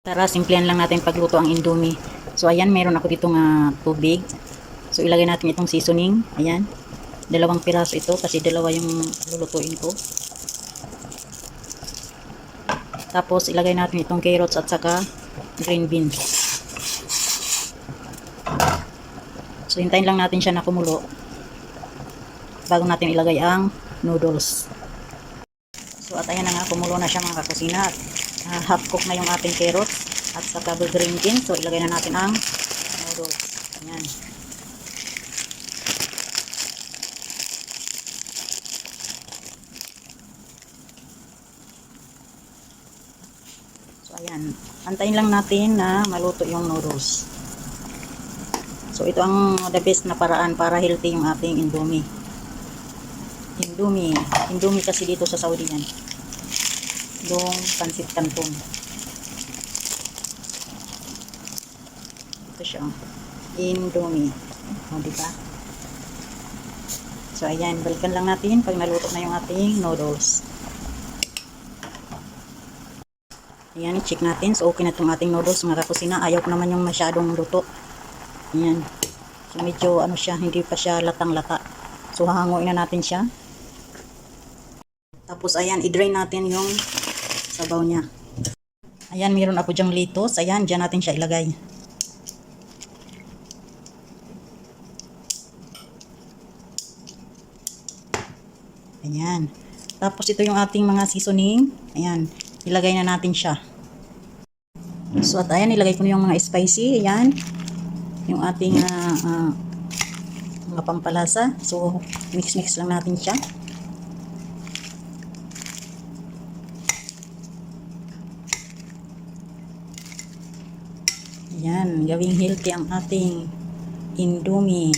Tara, simplihan lang natin pagluto ang Indomie. So, ayan, meron ako dito nga tubig. So, ilagay natin itong seasoning. Ayan. 2 piraso ito kasi 2 yung lulutuin ko. Tapos, ilagay natin itong carrots at saka green beans. So, hintayin lang natin siya na kumulo bago natin ilagay ang noodles. So, at ayan na nga, kumulo na siya mga kakusina. Half cook na yung ating carrots at saka green beans. So, ilagay na natin ang noodles. Ayan. So, ayan. Antayin lang natin na maluto yung noodles. So, ito ang the best na paraan para healthy yung ating Indomie. Indomie kasi dito sa Saudi yan. Yung pansit canton. Ito siya. Indomie. O, diba? So, ayan. Balikan lang natin pag naluto na yung ating noodles. Ayan, check natin. So, okay na itong ating noodles mga kakusina. Ayaw ko naman yung masyadong luto. Ayan. So, medyo ano siya, hindi pa siya latang-lata. So, hahanguin na natin siya. Tapos, ayan, i-drain natin yung sabaw niya. Ayan, meron ako dyang litos. Ayan, dyan natin siya ilagay. Ayan. Tapos, ito yung ating mga seasoning. Ayan, ilagay na natin siya. So, at ayan, ilagay ko na yung mga spicy. Ayan. Yung ating mga pampalasa. So, mix-mix lang natin siya. Ayan, gawing healthy ang ating Indomie.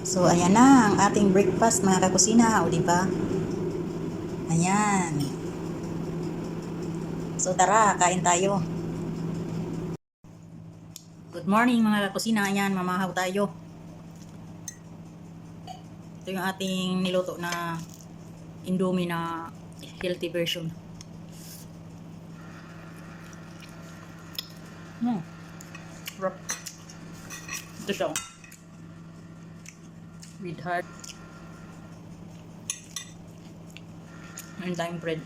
So, ayan na ang ating breakfast mga kakusina. O, diba? Ayan. So, tara, kain tayo. Good morning mga kakusina. Ayan, mamahaw tayo. Ito yung ating niluto na Indomie na healthy version. Ito siya. With heart. May tayong bread.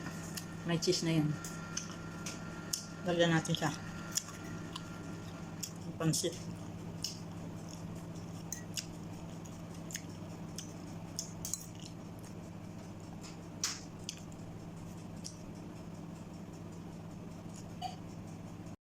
May cheese na yan. Lagyan natin siya. Pansit.